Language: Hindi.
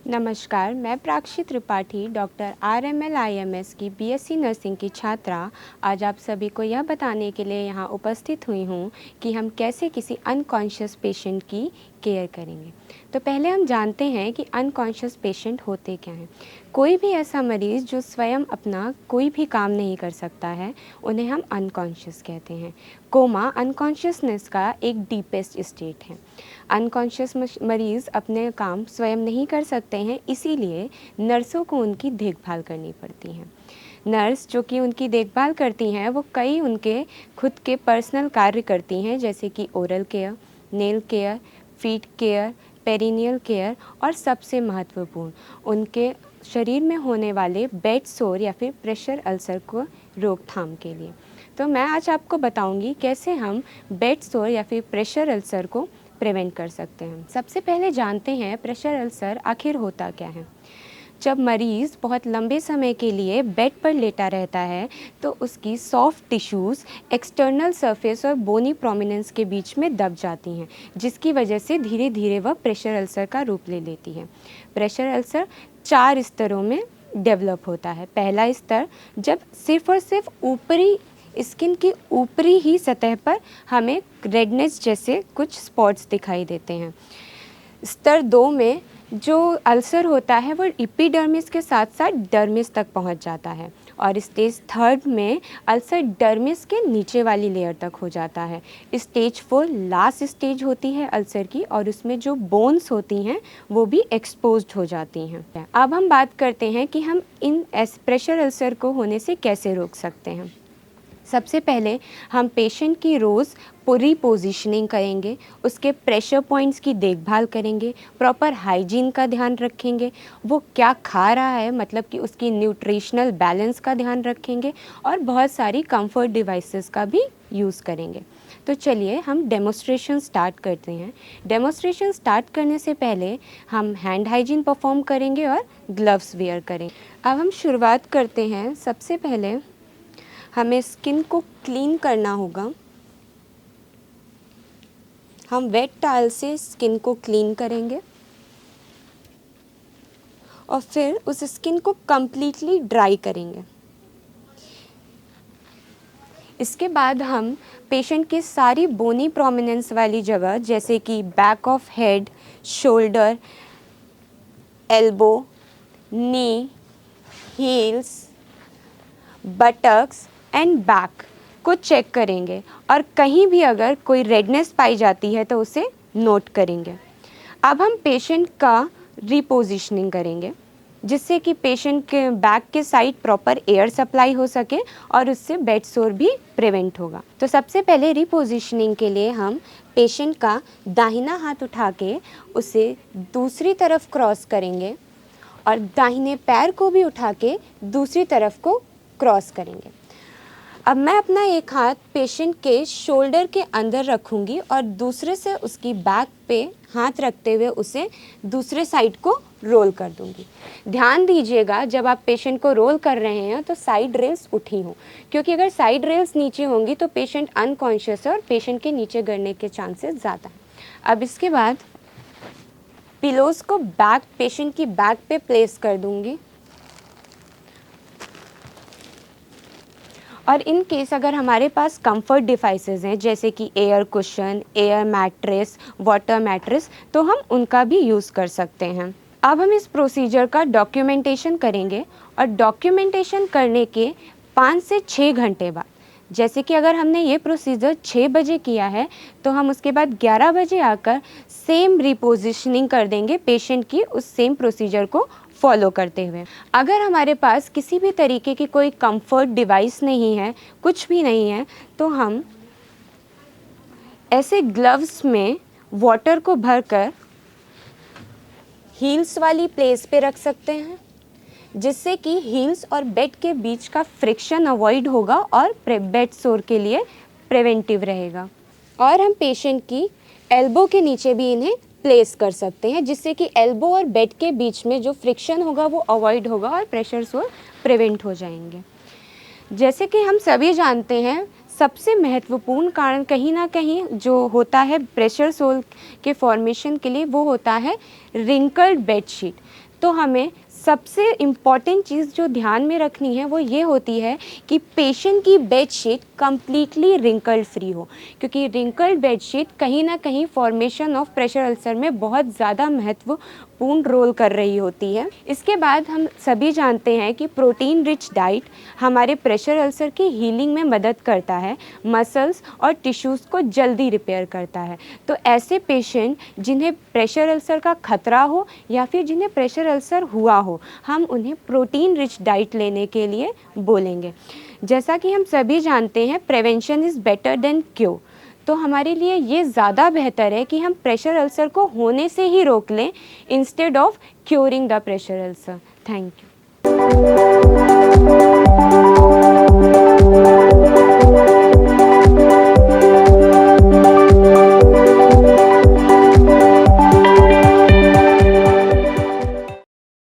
नमस्कार, मैं प्राक्षी त्रिपाठी डॉक्टर RML IMS की BSc नर्सिंग की छात्रा आज आप सभी को यह बताने के लिए यहाँ उपस्थित हुई हूँ कि हम कैसे किसी अनकॉन्शियस पेशेंट की केयर करेंगे। तो पहले हम जानते हैं कि अनकॉन्शियस पेशेंट होते क्या हैं। कोई भी ऐसा मरीज़ जो स्वयं अपना कोई भी काम नहीं कर सकता है, उन्हें हम अनकॉन्शियस कहते हैं। कोमा अनकॉन्शियसनेस का एक डीपेस्ट स्टेट है। अनकॉन्शियस मरीज़ अपने काम स्वयं नहीं कर सकते हैं, इसीलिए नर्सों को उनकी देखभाल करनी पड़ती है। नर्स जो कि उनकी देखभाल करती हैं, वो कई उनके खुद के पर्सनल कार्य करती हैं, जैसे कि oral care, nail care, feet care, perennial care और सबसे महत्वपूर्ण उनके शरीर में होने वाले बेड सोर या फिर प्रेशर अल्सर को रोकथाम के लिए। तो मैं आज आपको बताऊंगी कैसे हम बेड सोर या फिर प्रेशर अल्सर को प्रिवेंट कर सकते हैं। सबसे पहले जानते हैं प्रेशर अल्सर आखिर होता क्या है। जब मरीज़ बहुत लंबे समय के लिए बेड पर लेटा रहता है तो उसकी सॉफ्ट टिश्यूज़ एक्सटर्नल सरफेस और बोनी प्रोमिनेंस के बीच में दब जाती हैं, जिसकी वजह से धीरे धीरे वह प्रेशर अल्सर का रूप ले लेती है। प्रेशर अल्सर 4 स्तरों में डेवलप होता है। पहला स्तर, जब सिर्फ और सिर्फ ऊपरी स्किन की ऊपरी ही सतह पर हमें रेडनेस जैसे कुछ स्पॉट्स दिखाई देते हैं। स्तर 2 में जो अल्सर होता है वो एपिडर्मिस के साथ साथ डर्मिस तक पहुंच जाता है, और स्टेज 3 में अल्सर डर्मिस के नीचे वाली लेयर तक हो जाता है। स्टेज 4 लास्ट स्टेज होती है अल्सर की, और उसमें जो बोन्स होती हैं वो भी एक्सपोज्ड हो जाती हैं। अब हम बात करते हैं कि हम इन प्रेशर अल्सर को होने से कैसे रोक सकते हैं। सबसे पहले हम पेशेंट की रोज़ पूरी पोजीशनिंग करेंगे, उसके प्रेशर पॉइंट्स की देखभाल करेंगे, प्रॉपर हाइजीन का ध्यान रखेंगे, वो क्या खा रहा है मतलब कि उसकी न्यूट्रिशनल बैलेंस का ध्यान रखेंगे, और बहुत सारी कंफर्ट डिवाइसेस का भी यूज़ करेंगे। तो चलिए हम डेमोस्ट्रेशन स्टार्ट करते हैं। डेमोस्ट्रेशन स्टार्ट करने से पहले हम हैंड हाइजीन परफॉर्म करेंगे और ग्लव्स वेयर करेंगे। अब हम शुरुआत करते हैं। सबसे पहले हमें स्किन को क्लीन करना होगा। हम वेट टॉवल से स्किन को क्लीन करेंगे और फिर उस स्किन को कम्प्लीटली ड्राई करेंगे। इसके बाद हम पेशेंट की सारी बोनी प्रोमिनेंस वाली जगह, जैसे कि back of head, shoulder, elbow, knee, heels, buttocks and back को चेक करेंगे, और कहीं भी अगर कोई रेडनेस पाई जाती है तो उसे नोट करेंगे। अब हम पेशेंट का रिपोजिशनिंग करेंगे, जिससे कि पेशेंट के बैक के साइड प्रॉपर एयर सप्लाई हो सके और उससे बेड सोर भी प्रिवेंट होगा। तो सबसे पहले रिपोजिशनिंग के लिए हम पेशेंट का दाहिना हाथ उठा के उसे दूसरी तरफ क्रॉस करेंगे, और दाहिने पैर को भी उठा के दूसरी तरफ को क्रॉस करेंगे। अब मैं अपना एक हाथ पेशेंट के शोल्डर के अंदर रखूंगी और दूसरे से उसकी बैक पे हाथ रखते हुए उसे दूसरे साइड को रोल कर दूंगी। ध्यान दीजिएगा, जब आप पेशेंट को रोल कर रहे हैं तो साइड रेल्स उठी हों, क्योंकि अगर साइड रेल्स नीचे होंगी तो पेशेंट अनकॉन्शियस है और पेशेंट के नीचे गिरने के चांसेस ज़्यादा हैं। अब इसके बाद पिलोज को पेशेंट की बैक पे प्लेस कर दूंगी, और इन केस अगर हमारे पास कंफर्ट डिवाइसेस हैं, जैसे कि air cushion, air mattress, water mattress, तो हम उनका भी यूज़ कर सकते हैं। अब हम इस प्रोसीजर का डॉक्यूमेंटेशन करेंगे, और डॉक्यूमेंटेशन करने के 5 से 6 घंटे बाद, जैसे कि अगर हमने ये प्रोसीजर 6 बजे किया है तो हम उसके बाद 11 बजे आकर सेम रिपोजिशनिंग कर देंगे पेशेंट की, उस सेम प्रोसीजर को फॉलो करते हुए। अगर हमारे पास किसी भी तरीके की कोई कंफर्ट डिवाइस नहीं है, कुछ भी नहीं है, तो हम ऐसे ग्लव्स में वाटर को भरकर हील्स वाली प्लेस पे रख सकते हैं, जिससे कि हील्स और बेड के बीच का फ्रिक्शन अवॉइड होगा और बेड सोर के लिए प्रिवेंटिव रहेगा। और हम पेशेंट की एल्बो के नीचे भी इन्हें प्लेस कर सकते हैं, जिससे कि एल्बो और बेड के बीच में जो फ्रिक्शन होगा वो अवॉइड होगा और प्रेशर सोर प्रिवेंट हो जाएंगे। जैसे कि हम सभी जानते हैं, सबसे महत्वपूर्ण कारण कहीं ना कहीं जो होता है प्रेशर सोर के फॉर्मेशन के लिए, वो होता है रिंकल्ड बेडशीट। तो हमें सबसे इम्पॉर्टेंट चीज़ जो ध्यान में रखनी है वो ये होती है कि पेशेंट की बेडशीट कम्प्लीटली रिंकल फ्री हो, क्योंकि रिंकल्ड बेडशीट कहीं ना कहीं फॉर्मेशन ऑफ प्रेशर अल्सर में बहुत ज़्यादा महत्वपूर्ण रोल कर रही होती है। इसके बाद हम सभी जानते हैं कि प्रोटीन रिच डाइट हमारे प्रेशर अल्सर की हीलिंग में मदद करता है, मसल्स और टिश्यूज़ को जल्दी रिपेयर करता है। तो ऐसे पेशेंट जिन्हें प्रेशर अल्सर का खतरा हो या फिर जिन्हें प्रेशर अल्सर हुआ हो, हम उन्हें प्रोटीन रिच डाइट लेने के लिए बोलेंगे। जैसा कि हम सभी जानते हैं, prevention is better than cure. तो हमारे लिए ये ज़्यादा बेहतर है कि हम प्रेशर अल्सर को होने से ही रोक लें instead of curing the pressure ulcer. Thank you.